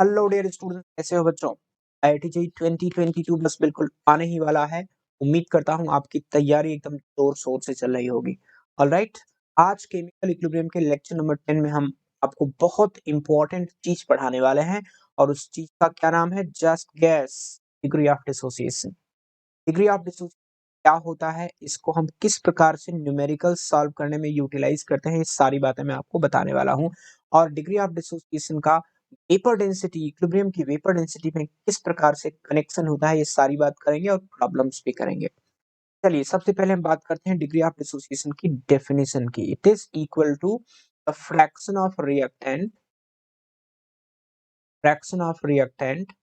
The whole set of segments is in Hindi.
हेलो डियर स्टूडेंट, कैसे हो बच्चों। IIT JEE 2022 बस बिल्कुल आने ही वाला है। उम्मीद करता हूँ आपकी तैयारी एकदम जोर शोर से चल रही होगी। ऑलराइट, आज केमिकल इक्विलिब्रियम के लेक्चर नंबर 10 में हम आपको बहुत इंपॉर्टेंट चीज पढ़ाने वाले हैं और उस चीज का क्या नाम है, just guess degree of dissociation. Degree of dissociation क्या होता है, इसको हम किस प्रकार से न्यूमेरिकल सॉल्व करने में यूटिलाइज करते हैं, ये सारी बातें मैं आपको बताने वाला हूँ। और डिग्री ऑफ डिसोसिएशन का वेपर डेंसिटी, इक्विलिब्रियम की वेपर डेंसिटी में किस प्रकार से कनेक्शन होता है, ये सारी बात करेंगे और प्रॉब्लम्स भी करेंगे। चलिए सबसे पहले हम बात करते हैं डिग्री ऑफ डिसोसिएशन की डेफिनेशन की। It is equal to the fraction of reactant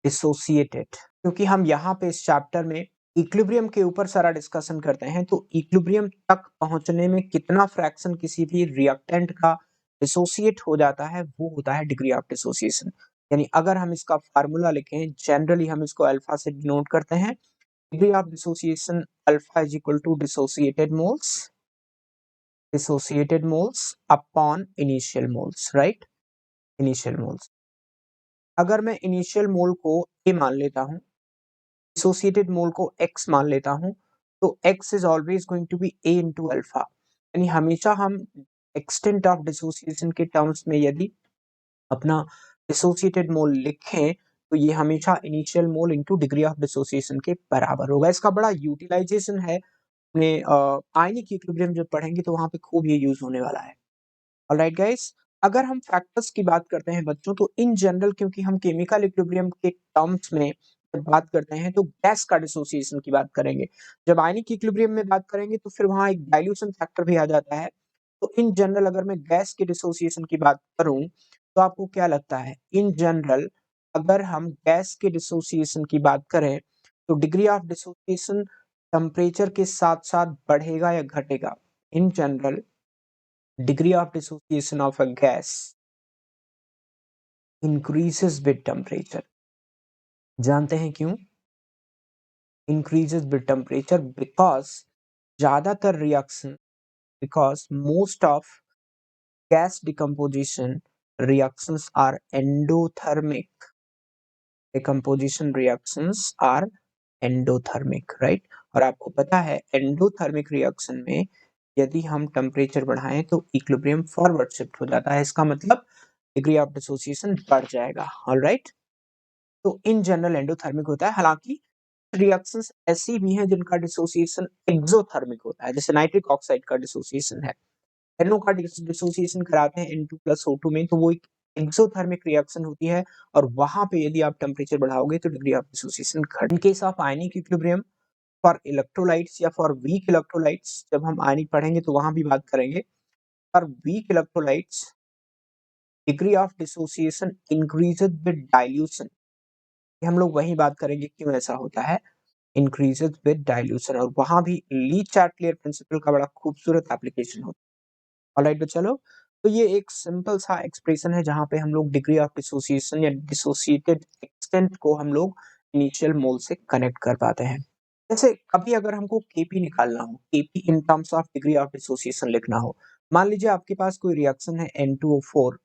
dissociated. क्योंकि हम यहाँ पे इस चैप्टर में इक्विलिब्रियम के ऊपर सारा डिस्कशन करते हैं, तो इक्विलिब्रियम तक पहुंचने में कितना फ्रैक्शन किसी भी रिएक्टेंट का डिसोसिएट हो जाता है, वो होता है डिग्री ऑफ डिसोसिएशन। यानी अगर हम इसका फार्मूला लिखें, जनरली हम इसको अल्फा से डिनोट करते हैं। Degree of dissociation alpha is equal to dissociated moles upon initial moles, right. Initial moles, अगर मैं इनिशियल मोल को ए मान लेता हूं, डिसोसिएटेड मोल को x मान लेता हूं, तो x is always going to be a into alpha. यानी हमेशा हम एक्सटेंट ऑफ डिसोसिएशन के टर्म्स में यदि अपना डिसोसिएटेड मोल लिखें, तो ये हमेशा initial mole into degree of dissociation के बराबर होगा। इसका बड़ा यूटिलाइजेशन है, अपने आयनिक इक्विलिब्रियम जब पढ़ेंगे तो वहां पे खूब ये यूज होने वाला है। ऑलराइट गाइस, अगर हम फैक्टर्स की बात करते हैं बच्चों, तो इन जनरल क्योंकि हम केमिकल इक्विलिब्रियम के टर्म्स में जब बात करते हैं तो गैस का डिसोसिएशन की बात करेंगे। जब आयनिक इक्विलिब्रियम में बात करेंगे तो फिर वहां एक डाइल्यूशन फैक्टर भी आ जाता है। तो इन जनरल अगर मैं गैस के डिसोसिएशन की बात करूं, तो आपको क्या लगता है, इन जनरल अगर हम गैस के डिसोसिएशन की बात करें तो डिग्री ऑफ डिसोसिएशन टेम्परेचर के साथ साथ बढ़ेगा या घटेगा? In general degree of dissociation of a gas increases with temperature। जानते हैं क्यों increases with temperature? because ज्यादातर reaction, because most of gas decomposition reactions are endothermic। decomposition reactions are endothermic, right। और आपको पता है एंडोथर्मिक रिएक्शन में यदि हम टेम्परेचर बढ़ाएं तो इक्विलिब्रियम फॉरवर्ड शिफ्ट हो जाता है, इसका मतलब डिग्री ऑफ डिसोसिएशन बढ़ जाएगा। ऑलराइट, तो इन जनरल एंडोथर्मिक होता है। हालांकि रिएक्शंस ऐसी भी हैं जिनका डिसोसिएशन एक्सोथर्मिक होता है, जैसे नाइट्रिक ऑक्साइड का डिसोसिएशन है। NO का डिसोसिएशन कराते हैं N2+O2 में, तो वो एक एक्सोथर्मिक रिएक्शन होती है और वहां पे यदि आप टेम्परेचर बढ़ाओगे तो डिग्री ऑफ डिसोसिएशन घट। In case of ionic equilibrium for electrolytes या फॉर वीक इलेक्ट्रोलाइट्स, जब हम आयनिक पढ़ेंगे तो वहां भी बात करेंगे। For weak electrolytes degree of dissociation increases with dilution. हम लोग वही बात करेंगे क्यों ऐसा होता है, इंक्रीजेस विद डाइल्यूशन। और वहां भी ली चार्टियर प्रिंसिपल का बड़ा खूबसूरत एप्लीकेशन होता है। ऑलराइट बच्चा लोग, तो ये एक सिंपल सा एक्सप्रेशन है जहां पे हम लोग डिग्री ऑफ डिसोसिएशन या डिसोसिएटेड एक्सटेंट को हम लोग इनिशियल मोल से कनेक्ट कर पाते हैं। जैसे कभी अगर हमको केपी निकालना हो, KP in terms of degree of dissociation लिखना हो, मान लीजिए आपके पास कोई रिएक्शन है N2O4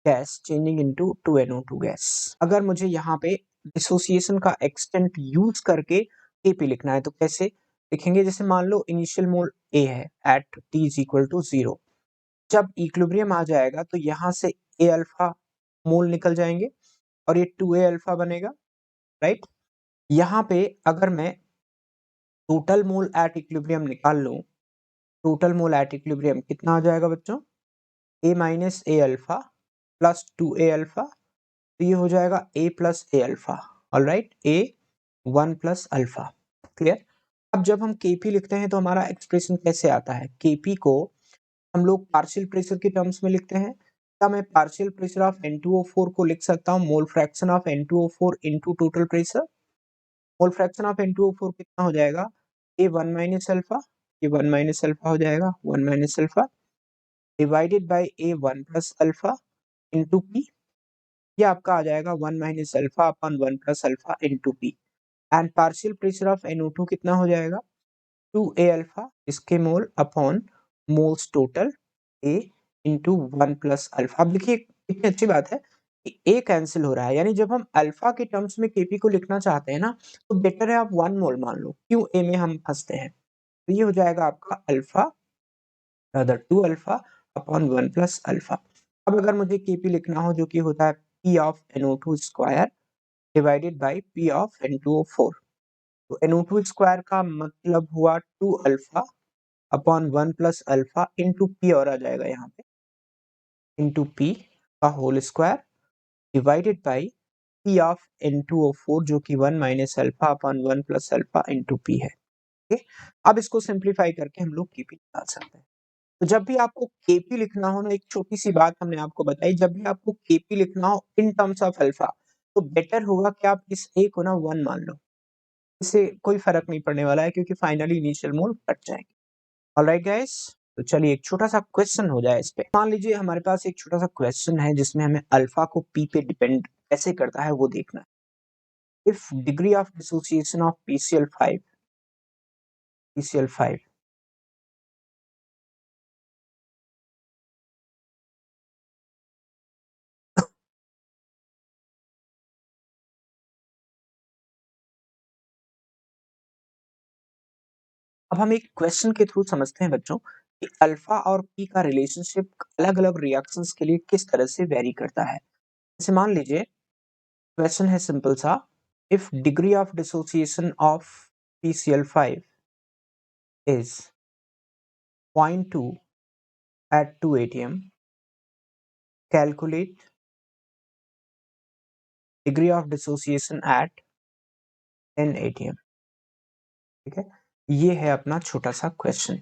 gas changing into 2NO2 gas. अगर मुझे यहाँ पे डिसोसिएशन का एक्सटेंट यूज करके केपी लिखना है तो कैसे लिखेंगे? जैसे मान लो इनिशियल मोल ए है at T is equal to 0, जब इक्विलिब्रियम आ जाएगा तो यहाँ से ए अल्फा मोल निकल जाएंगे और ये 2A अल्फा बनेगा, राइट। यहाँ पे अगर मैं टोटल मोल एट इक्विलिब्रियम निकाल लूं, टोटल मोल एट इक्विलिब्रियम कितना आ जाएगा बच्चों? A minus A alpha plus 2A alpha, तो ये हो जाएगा A plus a alpha. Alright, A 1 plus alpha. Clear. अब जब हम Kp लिखते हैं तो हमारा एक्सप्रेशन कैसे आता है? Kp को हम लोग पार्शियल प्रेशर के टर्म्स में लिखते हैं। क्या मैं पार्शियल प्रेशर ऑफ N2O4 को लिख सकता हूँ mole fraction of N2O4 into total pressure? Mole fraction of N2O4 कितना हो जाएगा? A 1 माइनस अल्फा, ये 1 माइनस अल्फा हो जाएगा, 1 minus alpha divided by A 1 plus alpha into p, ये आपका आ जाएगा 1 minus alpha upon 1 plus alpha into P. And partial pressure of NO2 कितना हो जाएगा? 2A अल्फा, इसके mole upon moles total A into 1 plus alpha. अब देखिए कितनी अच्छी बात है, कि ए कैंसिल हो रहा है, यानी जब हम अल्फा के टर्म्स में केपी को लिखना चाहते हैं ना, तो बेटर है आप 1 मोल मान लो। क्यों ए में हम फंसते हैं? तो ये हो जाएगा आपका alpha other 2 alpha upon 1 plus alpha. अब अगर मुझे केपी लिखना हो, जो कि होता है P of NO2 square divided by P of N2O4। तो NO2 स्क्वायर का मतलब हुआ 2 alpha upon 1 plus alpha into P और आ जाएगा यहाँ पे, इंटू पी का whole square divided by P of N2O4 जो कि 1 minus alpha upon 1 plus alpha into P है। ठीक है, अब इसको सिंप्लीफाई करके हम लोग केपी निकाल सकते हैं। तो जब भी आपको केपी लिखना हो ना, एक छोटी सी बात हमने आपको बताई, जब भी आपको केपी लिखना हो इन टर्म्स ऑफ अल्फा, तो बेटर होगा कि आप इस ए को ना 1 मान लो। इससे कोई फर्क नहीं पड़ने वाला है, क्योंकि फाइनली इनिशियल मोल कट जाएंगे। ऑलराइट गाइस, तो चलिए एक छोटा सा क्वेश्चन हो जाए इस पे। मान लीजिए हमारे पास एक छोटा सा क्वेश्चन है जिसमें हमें अल्फा को पी पे डिपेंड कैसे करता है वो देखना है। If degree of dissociation of PCl5 अब हम एक क्वेश्चन के थ्रू समझते हैं बच्चों कि अल्फा और पी का रिलेशनशिप अलग अलग रिएक्शंस के लिए किस तरह से वेरी करता है। जैसे मान लीजिए क्वेश्चन है सिंपल सा, if degree of dissociation of PCl5 is 0.2 at 2 atm, calculate degree of dissociation at 10 atm। ठीक है, ये है अपना छोटा सा क्वेश्चन।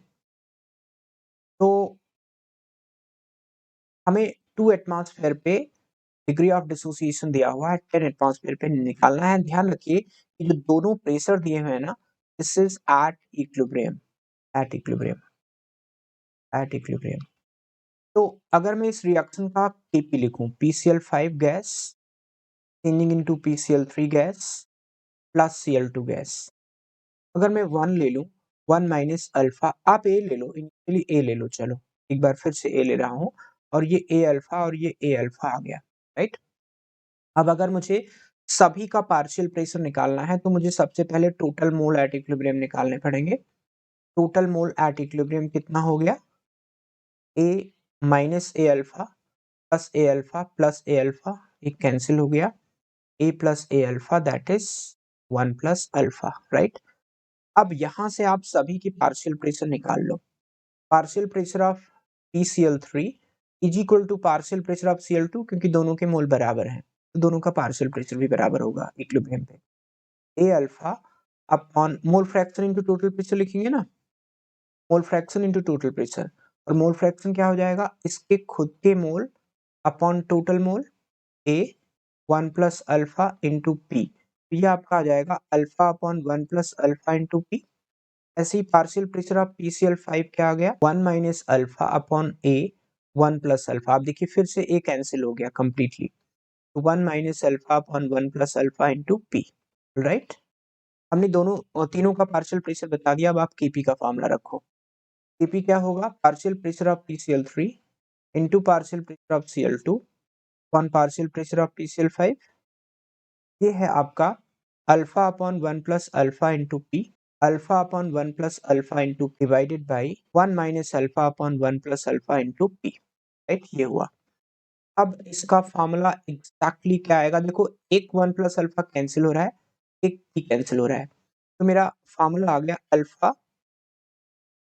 तो हमें 2 एटमॉस्फेयर पे डिग्री ऑफ डिसोसिएशन दिया हुआ है, 10 एटमॉस्फेयर पे निकालना है। ध्यान रखिए कि जो दोनों प्रेशर दिए हुए हैं ना, this is at equilibrium, at equilibrium, at equilibrium. तो अगर मैं इस रिएक्शन का केपी लिखूं, PCl5 gas changing into PCl3 gas plus Cl2 gas, अगर मैं 1 ले लूं, 1 माइनस अल्फा, आप ए ले लो, इनिशियली ए ले लो, चलो एक बार फिर से ए ले रहा हूं, और ये ए अल्फा और ये ए अल्फा आ गया, राइट। अब अगर मुझे सभी का पार्शियल प्रेशर निकालना है, तो मुझे सबसे पहले टोटल मोल एट इक्विलिब्रियम निकालने पड़ेंगे। टोटल मोल एट इक्विलिब्रियम कितना हो गया? A minus A alpha plus a alpha plus a alpha, एक कैंसिल हो गया, a plus a alpha that is 1 plus alpha, right. अब यहां से आप सभी की पार्शियल प्रेशर निकाल लो। Partial pressure of PCl3 is equal to partial pressure of Cl2, क्योंकि दोनों के मोल बराबर हैं, तो दोनों का पार्शियल प्रेशर भी बराबर होगा इक्विलिब्रियम पे। A alpha upon mole fraction into total pressure लिखेंगे ना, mole fraction into total pressure, और मोल फ्रैक्शन क्या हो जाएगा? इसके खुद के mole upon total mole, a 1 plus alpha into p, ये आपका आ जाएगा alpha upon 1 plus alpha into p. ऐसे ही पार्शियल प्रेशर ऑफ PCl5 क्या आ गया? 1 माइनस अल्फा अपॉन ए 1 प्लस अल्फा। आप देखिए फिर से ए कैंसिल हो गया कंप्लीटली, तो 1 minus alpha upon 1 plus alpha into P, right. हमने दोनों तीनों का पार्शियल प्रेशर बता दिया। अब आप केपी का फॉर्मूला रखो। केपी क्या होगा? Partial pressure of PCl3 into partial pressure of Cl2 upon partial pressure of PCl5। ये है आपका alpha upon 1 plus alpha into P, alpha upon 1 plus alpha into divided by 1 minus alpha upon 1 plus alpha into P, right. ये हुआ। अब इसका फॉर्मूला एग्जैक्टली क्या आएगा? देखो, एक 1 प्लस अल्फा कैंसिल हो रहा है, एक पी कैंसिल हो रहा है, तो मेरा फॉर्मूला आ गया alpha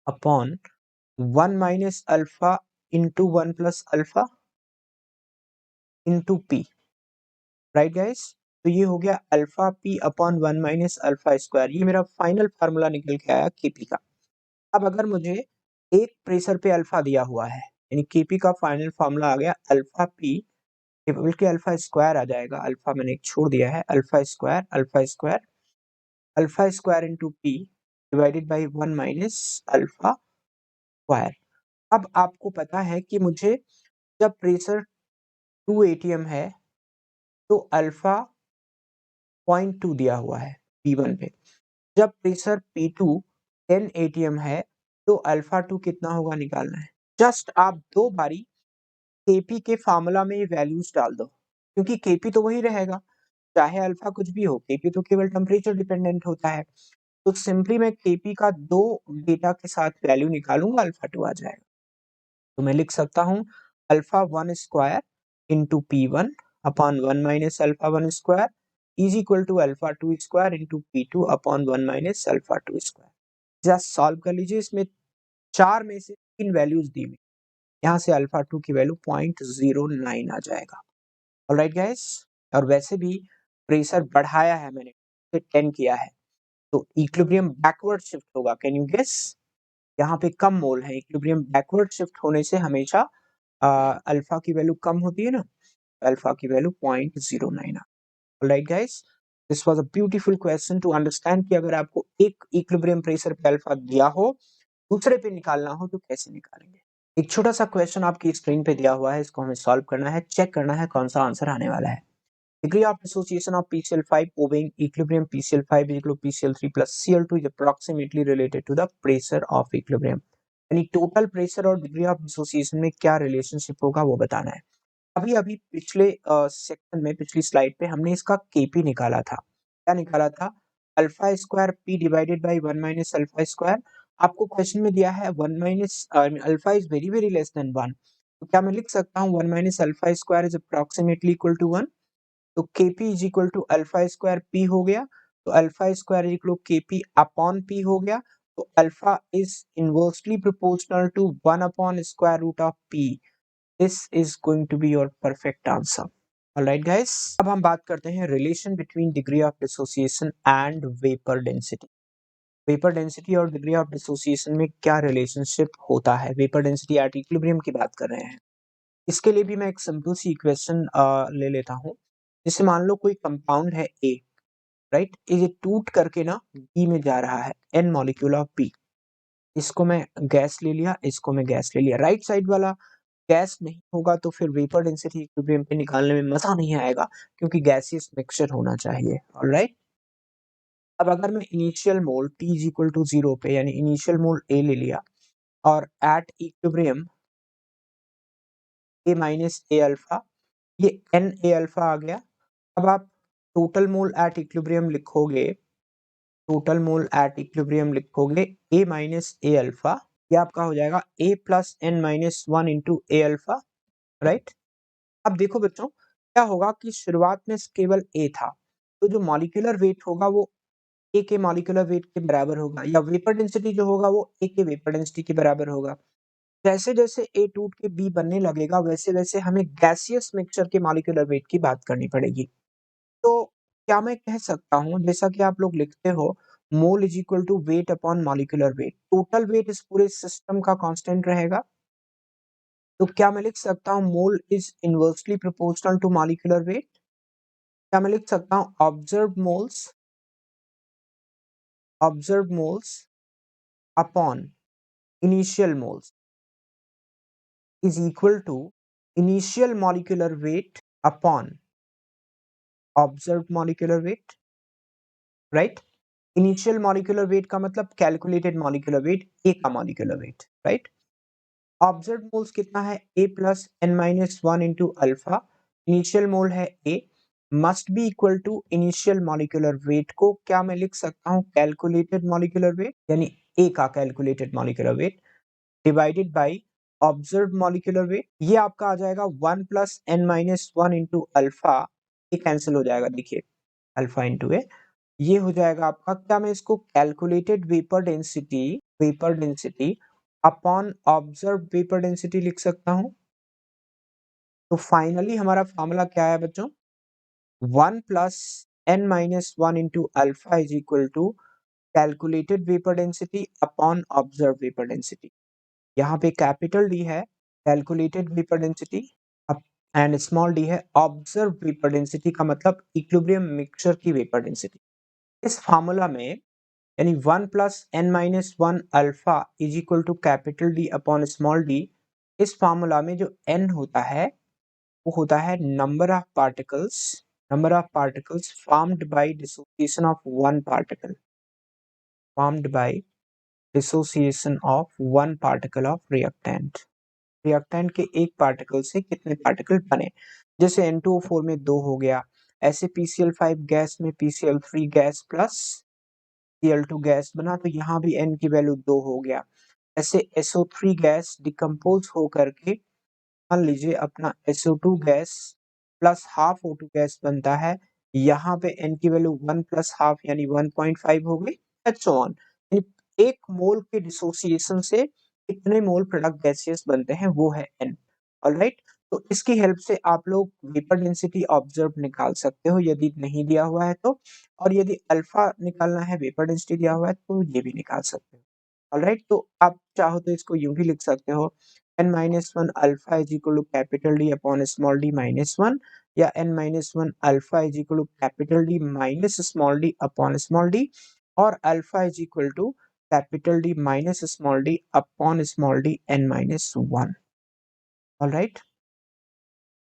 upon 1 minus alpha into 1 plus alpha into P, right guys. तो ये हो गया alpha P upon 1 minus alpha square. ये मेरा फाइनल फार्मूला निकल के आया केपी का। अब अगर मुझे एक प्रेशर पे अल्फा दिया हुआ है, यानी केपी का फाइनल फार्मूला आ गया अल्फा पी, बल्कि अल्फा स्क्वायर आ जाएगा, अल्फा मैंने एक छोड़ दिया है, alpha square, alpha square, alpha square into P divided by 1 minus alpha square. अब आपको पता है कि मुझे जब प्रेशर 2 atm है, तो अल्फा 0.2 दिया हुआ है P1 पे। जब प्रेशर P2 10 atm है, तो अल्फा 2 कितना होगा निकालना है। जस्ट आप 2 बारी केपी के फार्मूला में ये वैल्यूज डाल दो, क्योंकि Kp तो वही रहेगा, चाहे अल्फा कुछ भी हो, Kp तो केवल टेम्परेचर डिपेंडेंट होता है। तो सिंपली मैं Kp का 2 डेटा के साथ वैल्यू निकालूंगा, अल्फा 2 आ जाएगा। तो मैं लिख सकता हूँ alpha 1 square into P1 upon 1 minus alpha 1 square is equal to alpha 2 square into P2 upon 1 minus alpha 2 square. Just solve कर लीजिए, इसमें 4 में से 3 वैल्यूज दी हुई, यहाँ से अल्फा 2 की वैल्यू 0.09 आ जाएगा। ऑलराइट गाइस, और वैसे भी प्रेशर बढ़ाया है मैंने, 10 किया है, तो इक्विलिब्रियम बैकवर्ड शिफ्ट होगा। Can you guess? यहाँ पे कम मोल है, इक्विलिब्रियम बैकवर्ड शिफ्ट होने से हमेशा अल्फा की वैल्यू कम होती है ना, अल्फा की value 0.09। Alright guys, this was a beautiful question to understand कि अगर आपको एक इक्विलिब्रियम प्रेशर पे अल्फा दिया हो, दूसरे पे निकालना हो तो कैसे निकालेंगे। एक छोटा सा क्वेश्चन आपकी स्क्रीन पे दिया हुआ है, इसको हमें सॉल्व करना है, चेक करना है कौन सा आंसर आने वाला है। Degree of dissociation of PCl5 obeying equilibrium PCl5 is equal to PCl3 plus Cl2 is approximately related to the pressure of equilibrium। यानी टोटल प्रेशर और डिग्री ऑफ डिसोसिएशन में क्या रिलेशनशिप होगा वो बताना है। अभी अभी पिछले सेक्शन में, पिछली स्लाइड पे हमने इसका केपी निकाला था। क्या निकाला था? Alpha square P divided by 1 minus alpha square. आपको क्वेश्चन में दिया है 1 minus alpha is very very less than 1, तो क्या मैं लिख सकता हूँ 1 minus alpha square is approximately equal to 1। तो Kp is equal to alpha square P हो गया, तो alpha square is equal to Kp upon P हो गया, तो alpha is inversely proportional to 1 upon square root of P. This is going to be your perfect answer. Alright guys, अब हम बात करते हैं relation between degree of dissociation and vapour density. Vapour density और डिग्री ऑफ डिसोसिएशन में क्या रिलेशनशिप होता है, वेपर डेंसिटी एट इक्विलिब्रियम की बात कर रहे हैं। इसके लिए भी मैं एक सिंपल सी इक्वेशन ले लेता हूँ। जैसे मान लो कोई कंपाउंड है ए, राइट, ये टूट करके ना बी में जा रहा है, एन मॉलिक्यूल ऑफ बी। इसको मैं गैस ले लिया, इसको मैं गैस ले लिया। राइट साइड वाला गैस नहीं होगा तो फिर वेपर डेंसिटी इक्विलिब्रियम पे निकालने में मजा नहीं आएगा, क्योंकि गैसियस मिक्सचर होना चाहिए। ऑलराइट, अब अगर मैं initial mole T is equal to 0 पे, यानी इनिशियल मोल ए ले लिया, और at equilibrium A minus A alpha, ये एन ए अल्फा आ गया। अब आप टोटल मोल एट इक्विलिब्रियम लिखोगे, टोटल मोल एट इक्विलिब्रियम लिखोगे ए माइनस ए अल्फा, ये आपका हो जाएगा A plus N minus 1 into A alpha. Right, अब देखो बच्चों, क्या होगा कि शुरुआत में केवल ए था, तो जो मॉलिक्यूलर वेट होगा वो ए के मॉलिक्यूलर वेट के बराबर होगा, या वेपर डेंसिटी जो होगा वो ए के वेपर डेंसिटी के बराबर होगा। जैसे जैसे ए टूट के बी बनने लगेगा, वैसे वैसे हमें गैसियस मिक्सचर के मॉलिक्यूलर वेट की बात करनी पड़ेगी। तो क्या मैं कह सकता हूँ, जैसा कि आप लोग लिखते हो, mole is equal to weight upon molecular weight, total weight इस पूरे सिस्टम का कांस्टेंट रहेगा। तो क्या मैं लिख सकता हूँ mole is inversely proportional to molecular weight? क्या मैं लिख सकता हूँ observe moles upon initial moles is equal to initial molecular weight upon observed molecular weight, right? Initial molecular weight का मतलब कैलकुलेटेड मॉलिक्यूलर वेट, ए का molecular weight, right. Observe moles कितना है? A plus N minus 1 into alpha. Initial mole है a, must be equal to initial molecular weight को क्या मैं लिख सकता हूँ? कैलकुलेटेड मॉलिक्यूलर वेट, यानी ए का calculated molecular weight divided by observe molecular weight. ये आपका आ जाएगा 1 plus N minus 1 into alpha, ये कैंसिल हो जाएगा, देखिए अल्फा इंटू ए, ये हो जाएगा आपका, क्या मैं इसको calculated vapour density upon observe vapour density लिख सकता हूं। तो फाइनली हमारा फॉर्मूला क्या है बच्चों? 1 plus N minus 1 into alpha is equal to calculated vapour density upon observe vapour density. यहाँ पे कैपिटल डी है calculated vapour density, and small D है ऑब्जर्व वेपर डेंसिटी, का मतलब इक्विलिब्रियम मिक्सचर की वेपर डेंसिटी। इस फार्मूला में यानी 1 plus N minus 1 alpha is equal to capital D upon small D, इस फार्मूला में जो एन होता है वो होता है number of particles formed by dissociation of one particle, formed by dissociation of one particle of reactant. Reactant के एक पार्टिकल से कितने पार्टिकल बने। जैसे N2O4 में 2 हो गया, ऐसे PCl5 गैस में PCl3 gas plus Cl2 gas बना, तो यहाँ भी N की वैल्यू 2 हो गया। ऐसे SO3 गैस डिकम्पोज हो करके मान लीजिए अपना SO2 gas plus half O2 gas बनता है। यहाँ पे N की वैल्यू 1 प्लस हाफ यानी 1.5 हो गई, एंड सो ऑन। एक मोल के डिसोसिएशन से कितने मोल प्रोडक्ट गैसेस बनते हैं वो है N। ऑलराइट, तो इसकी हेल्प से आप लोग वेपर डेंसिटी ऑब्जर्व निकाल सकते हो यदि नहीं दिया हुआ है तो, और यदि अल्फा निकालना है, वेपर डेंसिटी दिया हुआ है तो ये भी निकाल सकते हो। ऑलराइट, तो आप चाहो तो इसको यूं भी लिख सकते हो n-1 alpha is equal to capital D upon small d minus 1, या n-1 alpha is equal to capital D minus small d upon small d, और alpha is equal to capital D minus small d upon small d n-1। Alright,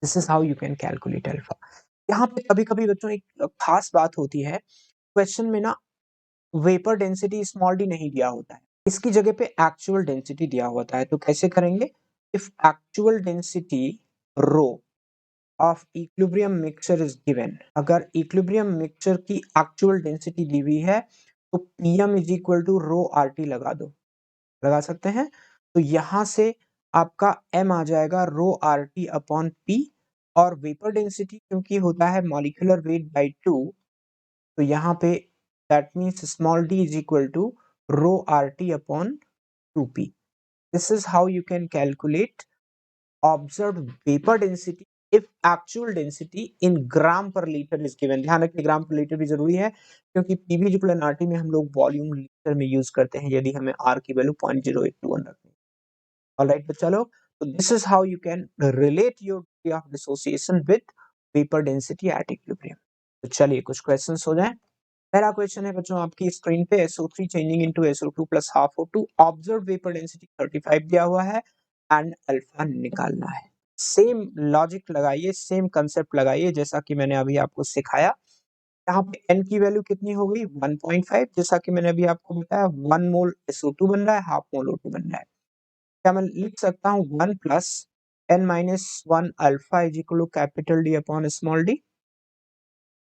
this is how you can calculate alpha. यहाँ पे कभी कभी बच्चों एक खास बात होती है, क्वेश्चन में ना वेपर डेंसिटी स्मॉल डी नहीं दिया होता है, इसकी जगह पे एक्चुअल डेंसिटी दिया होता है। तो कैसे करेंगे? If actual density rho of equilibrium mixture is given, अगर इक्विलिब्रियम मिक्सचर की एक्चुअल डेंसिटी दी हुई है तो PM is equal to rho R T लगा दो, लगा सकते हैं। तो यहां से आपका एम आ जाएगा रो आर टी अपॉन पी, और वेपर डेंसिटी क्योंकि होता है मॉलिक्यूलर वेट बाई 2, तो यहाँ पे that means small d is equal to rho RT upon 2p. This is how you can calculate observed vapor density if actual density in gram per liter is given। ध्यान रखिए ग्राम पर लीटर भी जरूरी है, क्योंकि पीवी इक्वल आरटी में हम लोग वॉल्यूम लीटर में यूज करते हैं यदि हमें आर की वैल्यू 0.0821 रखनी है। ऑलराइट बच्चा लोग, तो this is how you can relate your degree of dissociation with vapour density at equilibrium. तो चलिए कुछ क्वेश्चंस हो जाएं। पहला क्वेश्चन है बच्चों आपकी स्क्रीन पे, SO3 changing into SO2 plus half O2, observe vapour density 35 दिया हुआ है एंड अल्फा निकालना है। सेम लॉजिक लगाइए, सेम कंसेप्ट लगाइए जैसा कि मैंने अभी आपको सिखाया। यहाँ पे n की वैल्यू कितनी हो गई 1.5, जैसा कि मैंने अभी आपको बताया 1 मोल SO2 बन रहा है, हाफ मोल O2 बन रहा है। क्या मैं लिख सकता हूँ 1 plus n-1 alpha is equal to capital D upon small d।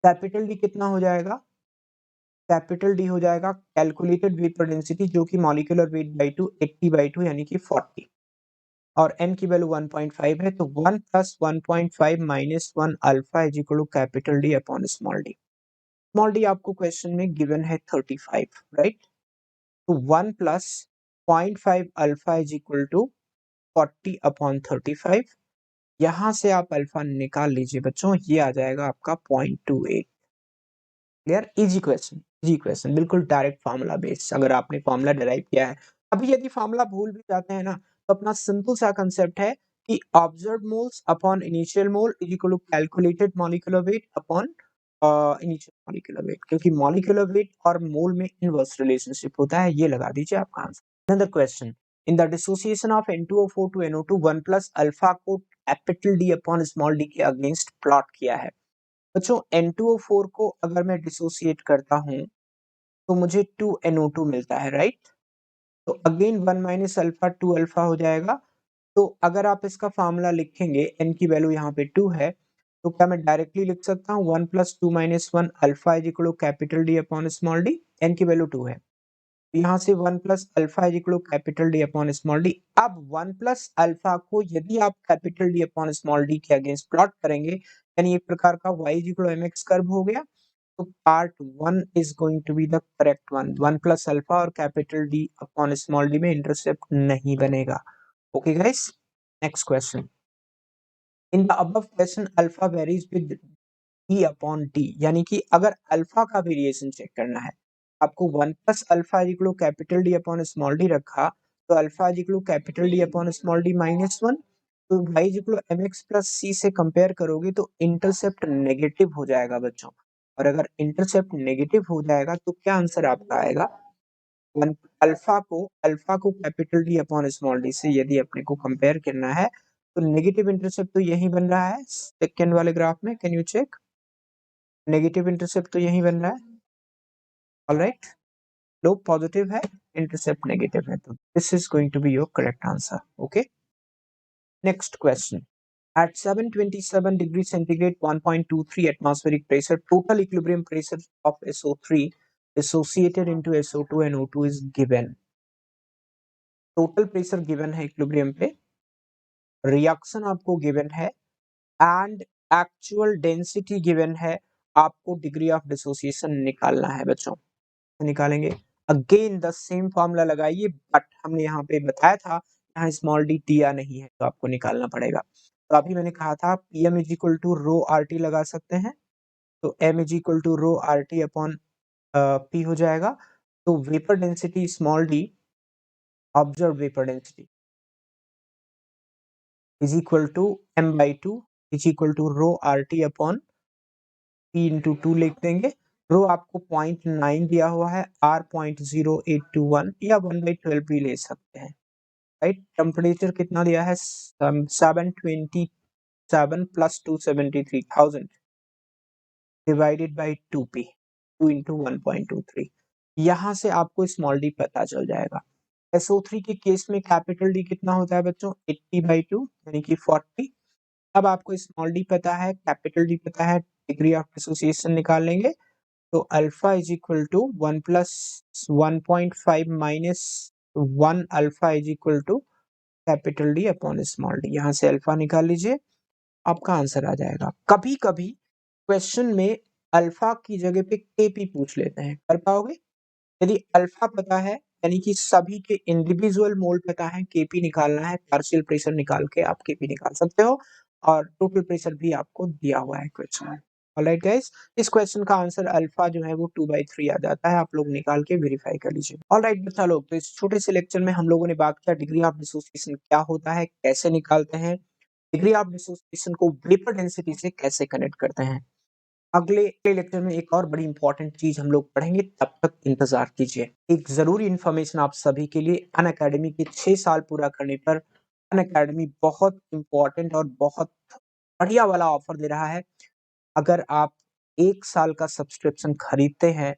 Capital D कितना हो जाएगा? कैपिटल डी हो जाएगा कैलकुलेटेड वेपर डेंसिटी जो कि मॉलिक्यूलर वेट बाई 2 80/2 यानी कि 40, और n की वैल्यू 1.5 है, तो 1 plus 1.5 minus 1 alpha is equal to capital D upon small D. Small D आपको क्वेश्चन में गिवन है 35, राइट? तो 1 plus 0.5 alpha is equal to 40 upon 35। यहां से आप अल्फा निकाल लीजिए बच्चों, ये आ जाएगा आपका 0.28। Clear? Easy question, easy question, बिल्कुल डायरेक्ट फार्मूला बेस्ड। अगर आपने फार्मूला डिराइव किया है, अभी यदि फार्मूला भूल भी जाते हैं ना, तो अपना सिंपल सा कंसेप्ट है कि observed moles upon initial mole is equal to calculated molecular weight upon initial molecular weight, क्योंकि मॉलिक्यूलर वेट और मोल में इनवर्स रिलेशनशिप होता है। ये लगा दीजिए आपका answer. Another question, in the dissociation of N2O4 to NO2 1 plus alpha को capital D upon small d के अगेंस्ट प्लॉट किया है। बच्चों N2O4 को अगर मैं डिसोसिएट करता हूं तो मुझे 2NO2 मिलता है, राइट? तो अगेन 1 माइनस अल्फा 2 अल्फा हो जाएगा। तो अगर आप इसका फार्मूला लिखेंगे, n की वैल्यू यहाँ पे 2 है, तो क्या मैं डायरेक्टली लिख सकता हूँ 1 plus 2 minus 1 alpha is equal to capital D upon small d। n की वैल्यू 2 है, यहाँ से 1 plus alpha is equal to capital D upon small d। अब 1 प्लस अल्फा को यदि आप capital D upon small d के अगेंस्ट प्लॉट करेंगे, यानी एक प्रकार का y is equal to mx curve हो गया, तो part 1 is going to be the correct one. 1 plus alpha और capital D upon small d में इंटरसेप्ट नहीं बनेगा। Okay guys, next question, in the above question alpha varies with E upon D, यानी कि अगर अल्फा का वेरिएशन चेक करना है, आपको 1 plus alpha is equal to capital D upon small d रखा, तो alpha is equal to capital D upon small d minus 1, तो y is equal to m x plus c से कंपेयर करोगे तो इंटरसेप्ट नेगेटिव हो जाएगा बच्चों। और अगर इंटरसेप्ट नेगेटिव हो जाएगा तो क्या आंसर आपका आएगा? वन अल्फा को capital D upon small D से यदि अपने को कंपेयर करना है, तो नेगेटिव इंटरसेप्ट तो यही बन रहा है सेकंड वाले ग्राफ में। Can you check? Negative intercept तो यही बन रहा है। ऑलराइट, स्लोप पॉजिटिव है, इंटरसेप्ट नेगेटिव है, तो this is going to be your correct answer. Okay, next question, At 727 degrees centigrade, 1.23 atmospheric pressure, total equilibrium pressure of SO3 associated into SO2 and O2 is given. Total pressure given है इक्विलिब्रियम पे, रिएक्शन आपको गिवन है एंड एक्चुअल डेंसिटी गिवन है, आपको डिग्री ऑफ डिसोसिएशन निकालना है बच्चों। निकालेंगे अगेन द सेम फॉर्मूला लगाइए, बट हमने यहाँ पे बताया था यहाँ स्मॉल डी दिया नहीं है तो आपको निकालना पड़ेगा। तो अभी मैंने कहा था PM is equal to rho R T लगा सकते हैं, तो M is equal to rho R T upon P हो जाएगा। तो vapour density small D, observe vapour density is equal to m by 2 is equal to rho RT upon P into 2 लिख देंगे। रो आपको 0.9 दिया हुआ है, R 0.0821 या 1/12 भी ले सकते हैं, राइट। टेम्परेचर कितना दिया है 727 plus 273,000 divided by 2P 2 into 1.23। यहाँ से आपको स्मॉल डी पता चल जाएगा। SO3 के केस में कैपिटल डी कितना होता है बच्चों 80/2 यानी कि 40। अब आपको स्मॉल डी पता है, कैपिटल डी पता है, डिग्री ऑफ डिसोसिएशन निकाल लेंगे। तो alpha is equal to 1 plus 1.5 minus 1 alpha is equal to capital D upon small D. यहाँ से अल्फा निकाल लीजिए, आपका आंसर आ जाएगा। कभी कभी क्वेश्चन में अल्फा की जगह पे केपी पूछ लेते हैं, कर पाओगे? यदि अल्फा पता है यानी कि सभी के इंडिविजुअल मोल पता है, केपी निकालना है, पार्शियल प्रेशर निकाल के आप केपी निकाल सकते हो और टोटल प्रेशर भी आपको दिया हुआ है क्वेश्चन में। ऑलराइट गाइस, इस क्वेश्चन का आंसर अल्फा जो है वो 2/3 आ जाता है, आप लोग निकाल के वेरीफाई कर लीजिए। ऑलराइट बच्चा लोग, तो इस छोटे से लेक्चर में हम लोगों ने बात किया डिग्री ऑफ डिसोसिएशन क्या होता है, कैसे निकालते हैं, डिग्री ऑफ डिसोसिएशन को वेपर डेंसिटी से कैसे कनेक्ट करते हैं। अगले लेक्चर में एक और बड़ी इंपॉर्टेंट चीज हम लोग पढ़ेंगे, तब तक इंतजार कीजिए। एक जरूरी इंफॉर्मेशन आप सभी के लिए, अनअकैडमी के 6 साल पूरा करने पर अनअकैडमी बहुत इंपॉर्टेंट और बहुत बढ़िया वाला ऑफर दे रहा है। अगर आप 1 साल का सब्सक्रिप्शन खरीदते हैं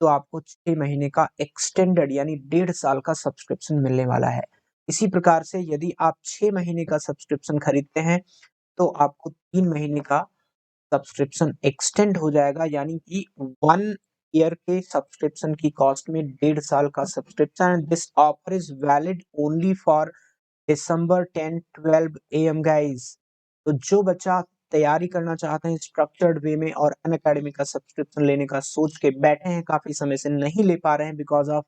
तो आपको 6 महीने का एक्सटेंडेड यानी 1.5 साल का सब्सक्रिप्शन मिलने वाला है। इसी प्रकार से यदि आप 6 महीने का सब्सक्रिप्शन खरीदते हैं तो आपको 3 महीने का सब्सक्रिप्शन एक्सटेंड हो जाएगा, यानी कि 1 ईयर के सब्सक्रिप्शन की कॉस्ट में 1.5 साल का subscription. This offer is valid only for December 10-12 AM guys. तो जो बच्चा तैयारी करना चाहते हैं स्ट्रक्चर्ड वे में और अनअकैडमी का सब्सक्रिप्शन लेने का सोच के बैठे हैं, काफी समय से नहीं ले पा रहे हैं because of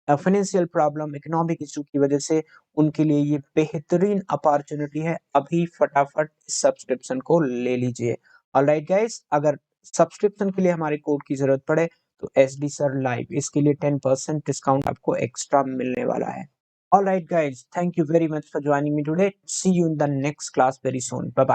financial problem, economic issue की वजह से, उनके लिए ये बेहतरीन अपॉर्चुनिटी है। अभी फटाफट सब्सक्रिप्शन को ले लीजिए। ऑलराइट गाइस, अगर सब्सक्रिप्शन के लिए हमारे कोड की जरूरत पड़े तो SD सर लाइव, इसके लिए 10% डिस्काउंट आपको एक्स्ट्रा मिलने वाला है। All right, guys. Thank you very much for joining me today. See you in the next class very soon. Bye bye.